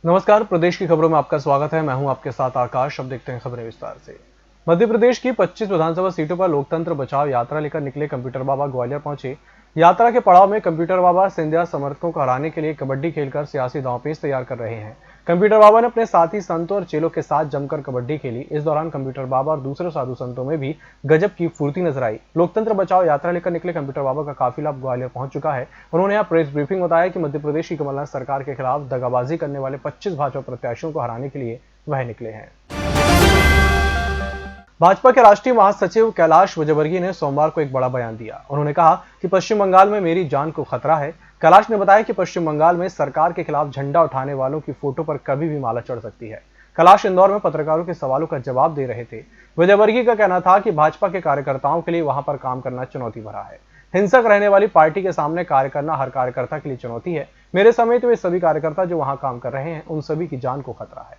नमस्कार, प्रदेश की खबरों में आपका स्वागत है। मैं हूं आपके साथ आकाश। अब देखते हैं खबरें विस्तार से। मध्य प्रदेश की 25 विधानसभा सीटों पर लोकतंत्र बचाओ यात्रा लेकर निकले कंप्यूटर बाबा ग्वालियर पहुंचे। यात्रा के पड़ाव में कंप्यूटर बाबा सिंधिया समर्थकों को हराने के लिए कबड्डी खेलकर सियासी दांवपेच तैयार कर रहे हैं। कंप्यूटर बाबा ने अपने साथी संतों और चेलों के साथ जमकर कबड्डी खेली। इस दौरान कंप्यूटर बाबा और दूसरे साधु संतों में भी गजब की फुर्ती नजर आई। लोकतंत्र बचाओ यात्रा लेकर निकले कंप्यूटर बाबा का काफिला अब ग्वालियर पहुंच चुका है। उन्होंने यहाँ प्रेस ब्रीफिंग बताया कि मध्य प्रदेश की कमलनाथ सरकार के खिलाफ दगाबाजी करने वाले 25 भाजपा प्रत्याशियों को हराने के लिए वह निकले हैं। भाजपा के राष्ट्रीय महासचिव कैलाश विजयवर्गीय ने सोमवार को एक बड़ा बयान दिया। उन्होंने कहा कि पश्चिम बंगाल में मेरी जान को खतरा है। कैलाश ने बताया कि पश्चिम बंगाल में सरकार के खिलाफ झंडा उठाने वालों की फोटो पर कभी भी माला चढ़ सकती है। कैलाश इंदौर में पत्रकारों के सवालों का जवाब दे रहे थे। विजयवर्गीय का कहना था कि भाजपा के कार्यकर्ताओं के लिए वहां पर काम करना चुनौती भरा है। हिंसक रहने वाली पार्टी के सामने कार्य करना हर कार्यकर्ता के लिए चुनौती है। मेरे समेत वे सभी कार्यकर्ता जो वहां काम कर रहे हैं, उन सभी की जान को खतरा है।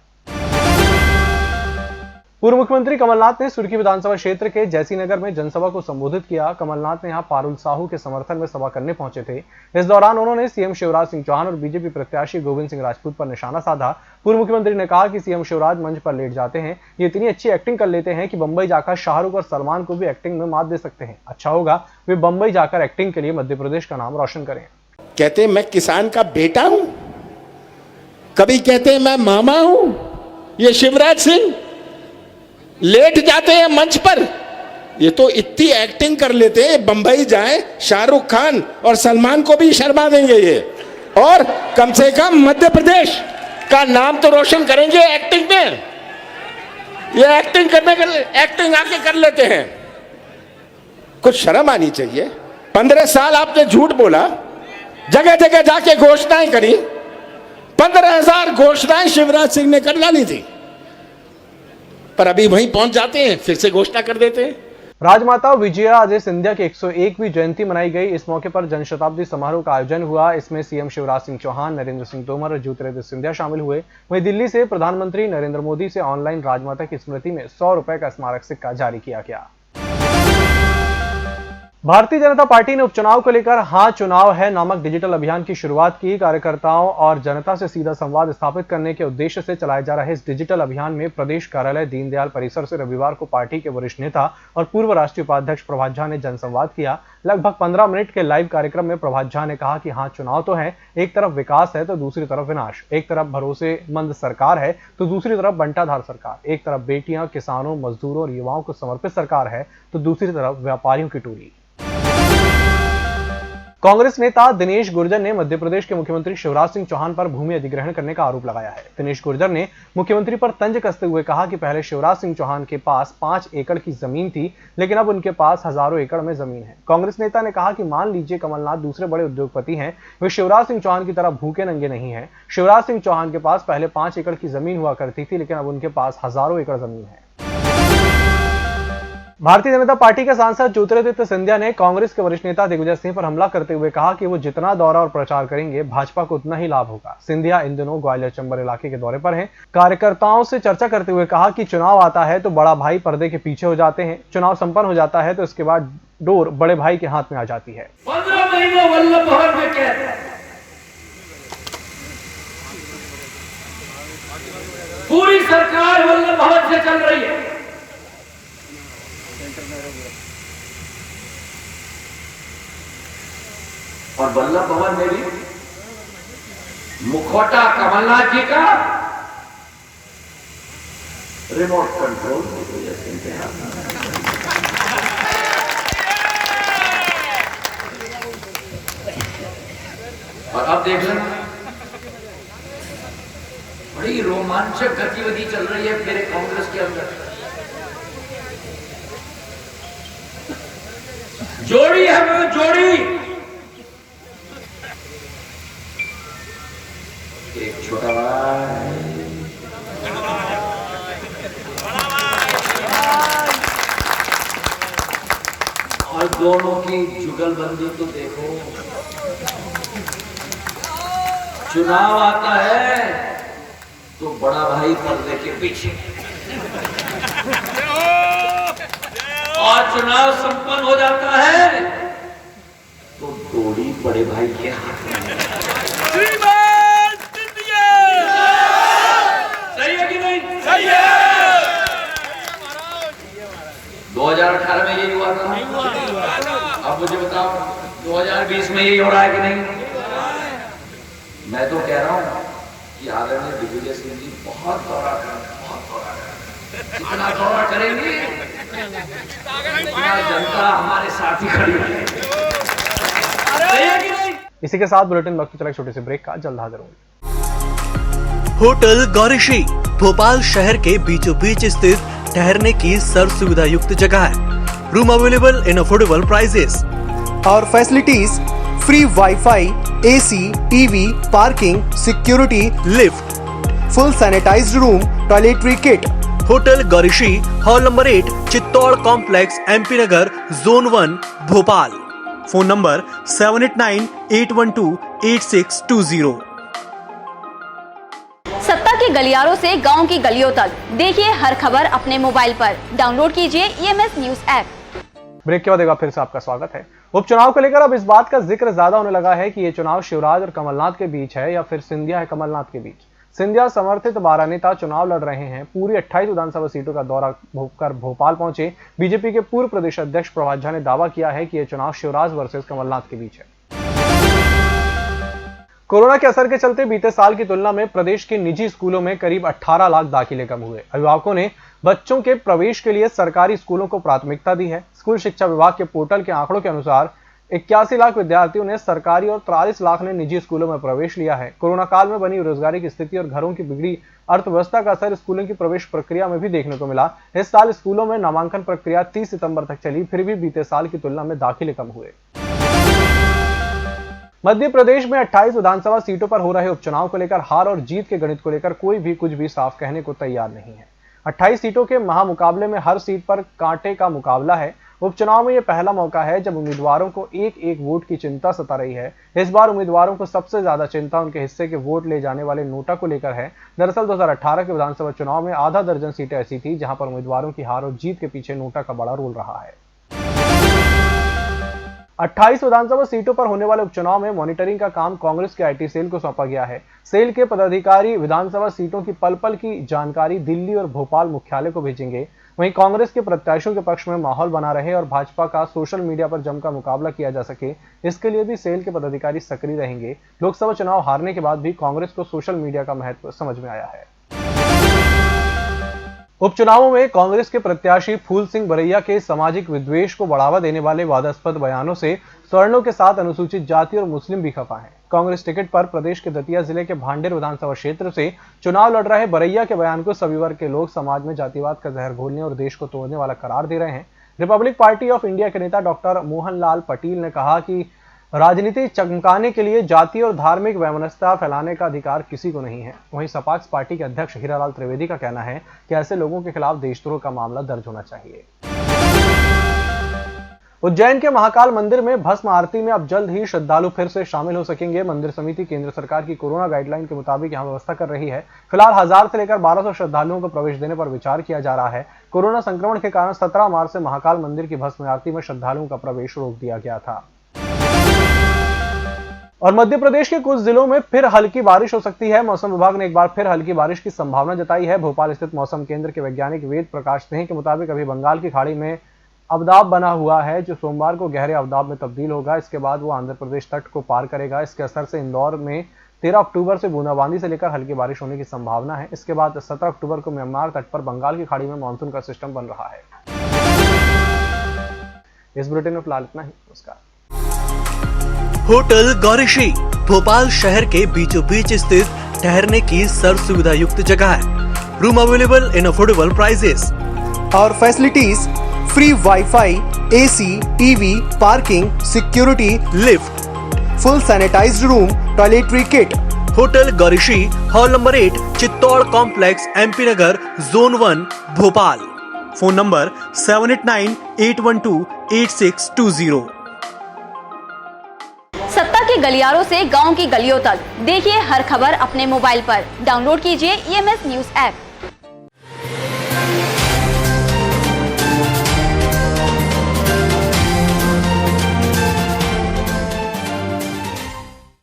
पूर्व मुख्यमंत्री कमलनाथ ने सुर्खी विधानसभा क्षेत्र के जैसीनगर में जनसभा को संबोधित किया। कमलनाथ ने यहां पारुल साहू के समर्थन में सभा करने पहुंचे थे। इस दौरान उन्होंने सीएम शिवराज सिंह चौहान और बीजेपी प्रत्याशी गोविंद सिंह राजपूत पर निशाना साधा। पूर्व मुख्यमंत्री ने कहा कि सीएम शिवराज मंच पर लेट जाते हैं, ये इतनी अच्छी एक्टिंग कर लेते हैं कि बंबई जाकर शाहरुख और सलमान को भी एक्टिंग में मात दे सकते हैं। अच्छा होगा वे बंबई जाकर एक्टिंग के लिए मध्य प्रदेश का नाम रोशन करें। कहते हैं मैं किसान का बेटा हूं, कभी कहते हैं मैं मामा हूं। ये शिवराज सिंह लेट जाते हैं मंच पर, ये तो इतनी एक्टिंग कर लेते हैं, बंबई जाएं शाहरुख खान और सलमान को भी शर्मा देंगे ये, और कम से कम मध्य प्रदेश का नाम तो रोशन करेंगे एक्टिंग में। ये एक्टिंग करने के एक्टिंग आके कर लेते हैं, कुछ शर्म आनी चाहिए। 15 साल आपने झूठ बोला, जगह जगह जाके घोषणाएं करी, 15,000 घोषणाएं शिवराज सिंह ने कर डाली थी, पर अभी वहीं पहुंच जाते हैं, फिर से घोषणा कर देते हैं। राजमाता विजया अजय सिंधिया की 101वीं जयंती मनाई गई। इस मौके पर जनशताब्दी समारोह का आयोजन हुआ। इसमें सीएम शिवराज सिंह चौहान, नरेंद्र सिंह तोमर और ज्योतिरादित्य सिंधिया शामिल हुए। वहीं दिल्ली से प्रधानमंत्री नरेंद्र मोदी से ऑनलाइन राजमाता की स्मृति में 100 रुपए का स्मारक सिक्का जारी किया गया। भारतीय जनता पार्टी ने उपचुनाव को लेकर हाँ चुनाव है नामक डिजिटल अभियान की शुरुआत की। कार्यकर्ताओं और जनता से सीधा संवाद स्थापित करने के उद्देश्य से चलाए जा रहे इस डिजिटल अभियान में प्रदेश कार्यालय दीनदयाल परिसर से रविवार को पार्टी के वरिष्ठ नेता और पूर्व राष्ट्रीय उपाध्यक्ष प्रभात झा ने जनसंवाद किया। लगभग 15 मिनट के लाइव कार्यक्रम में प्रभात झा ने कहा कि हाँ चुनाव तो है, एक तरफ विकास है तो दूसरी तरफ विनाश, एक तरफ भरोसेमंद सरकार है तो दूसरी तरफ बंटाधार सरकार, एक तरफ बेटियां, किसानों, मजदूरों और युवाओं को समर्पित सरकार है तो दूसरी तरफ व्यापारियों की टोली। कांग्रेस नेता दिनेश गुर्जर ने मध्य प्रदेश के मुख्यमंत्री शिवराज सिंह चौहान पर भूमि अधिग्रहण करने का आरोप लगाया है। दिनेश गुर्जर ने मुख्यमंत्री पर तंज कसते हुए कहा कि पहले शिवराज सिंह चौहान के पास 5 एकड़ की जमीन थी, लेकिन अब उनके पास हजारों एकड़ में जमीन है। कांग्रेस नेता ने कहा कि मान लीजिए कमलनाथ दूसरे बड़े उद्योगपति हैं, वे शिवराज सिंह चौहान की तरह भूखे नंगे नहीं है। शिवराज सिंह चौहान के पास पहले 5 एकड़ की जमीन हुआ करती थी, लेकिन अब उनके पास हजारों एकड़ जमीन है। भारतीय जनता पार्टी के सांसद ज्योतिरादित्य सिंधिया ने कांग्रेस के वरिष्ठ नेता दिग्विजय सिंह पर हमला करते हुए कहा कि वो जितना दौरा और प्रचार करेंगे भाजपा को उतना ही लाभ होगा। सिंधिया इन दिनों ग्वालियर चंबल इलाके के दौरे पर हैं। कार्यकर्ताओं से चर्चा करते हुए कहा कि चुनाव आता है तो बड़ा भाई पर्दे के पीछे हो जाते हैं, चुनाव संपन्न हो जाता है तो इसके बाद डोर बड़े भाई के हाथ में आ जाती है। 15 महीने वल्लभ भवन में कैद, पूरी सरकार वल्लभ भवन से चल रही है। और वल्लभ भवन में भी मुखौटा कमलनाथ जी का, रिमोट कंट्रोल और अब देख लेना, बड़ी रोमांचक गतिविधि चल रही है मेरे कांग्रेस के अंदर। जोड़ी है वो जोड़ी, एक छोटा भाई और दोनों की जुगलबंदी तो देखो। चुनाव आता है तो बड़ा भाई पर्दे के पीछे, और चुनाव संपन्न हो जाता है तो डोरी बड़े भाई के हाथ में। अब मुझे बताओ 2020 में यही हो रहा है कि नहीं? मैं तो कह रहा हूं कि आदरणीय दिग्विजय सिंह जी बहुत दौरा करें, जितना दौरा करेंगे इतना जनता हमारे साथ ही खड़ी है। इसी के साथ बुलेटिन वक्त चला छोटे से ब्रेक का, जल्द हाजिर होंगे। होटल गौरीशी भोपाल शहर के बीचों बीच स्थित ठहरने की सर्व सुविधा युक्त जगह है। Room available in affordable prices और facilities free WiFi, AC, TV, parking, security, lift, full sanitised room, toiletry kit. Hotel Gaurishi, hall number 8, Chittor complex, MP Nagar, zone 1, Bhopal. Phone number 7898128620। सत्ता के गलियारों से गांव की गलियों तक, देखिए हर खबर अपने मोबाइल पर। डाउनलोड कीजिए EMS न्यूज ऐप। ब्रेक के बाद एक बार फिर से आपका स्वागत है। उपचुनाव को लेकर अब इस बात का जिक्र ज्यादा होने लगा है कि ये चुनाव शिवराज और कमलनाथ के बीच है या फिर सिंधिया है कमलनाथ के बीच। सिंधिया समर्थित 12 नेता चुनाव लड़ रहे हैं। पूरी 28 विधानसभा सीटों का दौरा कर भोपाल पहुंचे बीजेपी के पूर्व प्रदेश अध्यक्ष प्रभात झा ने दावा किया है कि यह चुनाव शिवराज वर्सेस कमलनाथ के बीच है। कोरोना के असर के चलते बीते साल की तुलना में प्रदेश के निजी स्कूलों में करीब 18 लाख दाखिले कम हुए। अभिभावकों ने बच्चों के प्रवेश के लिए सरकारी स्कूलों को प्राथमिकता दी है। स्कूल शिक्षा विभाग के पोर्टल के आंकड़ों के अनुसार 81 लाख विद्यार्थियों ने सरकारी और 43 लाख ने निजी स्कूलों में प्रवेश लिया है। कोरोना काल में बनी बेरोजगारी की स्थिति और घरों की बिगड़ी अर्थव्यवस्था का असर स्कूलों की प्रवेश प्रक्रिया में भी देखने को मिला। इस साल स्कूलों में नामांकन प्रक्रिया 30 सितंबर तक चली, फिर भी बीते साल की तुलना में दाखिले कम हुए। मध्य प्रदेश में 28 विधानसभा सीटों पर हो रहे उपचुनाव को लेकर हार और जीत के गणित को लेकर कोई भी कुछ भी साफ कहने को तैयार नहीं है। 28 सीटों के महामुकाबले में हर सीट पर कांटे का मुकाबला है। उपचुनाव में यह पहला मौका है जब उम्मीदवारों को एक एक वोट की चिंता सता रही है। इस बार उम्मीदवारों को सबसे ज्यादा चिंता उनके हिस्से के वोट ले जाने वाले नोटा को लेकर है। दरअसल 2018 के विधानसभा चुनाव में आधा दर्जन सीटें ऐसी थी जहां पर उम्मीदवारों की हार और जीत के पीछे नोटा का बड़ा रोल रहा है। 28 विधानसभा सीटों पर होने वाले उपचुनाव में मॉनिटरिंग का काम कांग्रेस के IT सेल को सौंपा गया है। सेल के पदाधिकारी विधानसभा सीटों की पल पल की जानकारी दिल्ली और भोपाल मुख्यालय को भेजेंगे। वहीं कांग्रेस के प्रत्याशियों के पक्ष में माहौल बना रहे और भाजपा का सोशल मीडिया पर जमकर मुकाबला किया जा सके, इसके लिए भी सेल के पदाधिकारी सक्रिय रहेंगे। लोकसभा चुनाव हारने के बाद भी कांग्रेस को सोशल मीडिया का महत्व समझ में आया है। उपचुनावों में कांग्रेस के प्रत्याशी फूल सिंह बरैया के सामाजिक विद्वेष को बढ़ावा देने वाले वादास्पद बयानों से सवर्णों के साथ अनुसूचित जाति और मुस्लिम भी खफा हैं। कांग्रेस टिकट पर प्रदेश के दतिया जिले के भांडेर विधानसभा क्षेत्र से चुनाव लड़ रहे बरैया के बयान को सभी वर्ग के लोग समाज में जातिवाद का जहर घोलने और देश को तोड़ने वाला करार दे रहे हैं। रिपब्लिक पार्टी ऑफ इंडिया के नेता डॉक्टर मोहनलाल पटेल ने कहा कि राजनीति चमकाने के लिए जाति और धार्मिक वैमनस्यता फैलाने का अधिकार किसी को नहीं है। वहीं सपाक्स पार्टी के अध्यक्ष हीरालाल त्रिवेदी का कहना है कि ऐसे लोगों के खिलाफ देशद्रोह का मामला दर्ज होना चाहिए। उज्जैन के महाकाल मंदिर में भस्म आरती में अब जल्द ही श्रद्धालु फिर से शामिल हो सकेंगे। मंदिर समिति केंद्र सरकार की कोरोना गाइडलाइन के मुताबिक यहां व्यवस्था कर रही है। फिलहाल 1000 से लेकर 1200 श्रद्धालुओं को प्रवेश देने पर विचार किया जा रहा है। कोरोना संक्रमण के कारण 17 मार्च से महाकाल मंदिर की भस्म आरती में श्रद्धालुओं का प्रवेश रोक दिया गया था। और मध्य प्रदेश के कुछ जिलों में फिर हल्की बारिश हो सकती है। मौसम विभाग ने एक बार फिर हल्की बारिश की संभावना जताई है। भोपाल स्थित मौसम केंद्र के वैज्ञानिक वेद प्रकाश सिंह के मुताबिक अभी बंगाल की खाड़ी में अवदाब बना हुआ है जो सोमवार को गहरे अवदाब में तब्दील होगा। इसके बाद वो आंध्र प्रदेश तट को पार करेगा। इसके असर से इंदौर में 13 अक्टूबर से बूंदाबांदी से लेकर हल्की बारिश होने की संभावना है। इसके बाद 17 अक्टूबर को म्यांमार तट पर बंगाल की खाड़ी में मानसून का सिस्टम बन रहा है। इस बुलेटिन में फिलहाल इतना ही। नमस्कार। होटल गौरीशी भोपाल शहर के बीचों बीच स्थित ठहरने की सर्व सुविधा युक्त जगह है। Room available in affordable prices और facilities free WiFi, AC, TV, parking, security, lift, full sanitised room, toiletry kit. Hotel Gaurishi, hall number 8, Chittor complex, MP Nagar, zone 1, Bhopal. Phone number 7898128620। सत्ता के गलियारों से गांव की गलियों तक, देखिए हर खबर अपने मोबाइल पर। डाउनलोड कीजिए EMS न्यूज ऐप।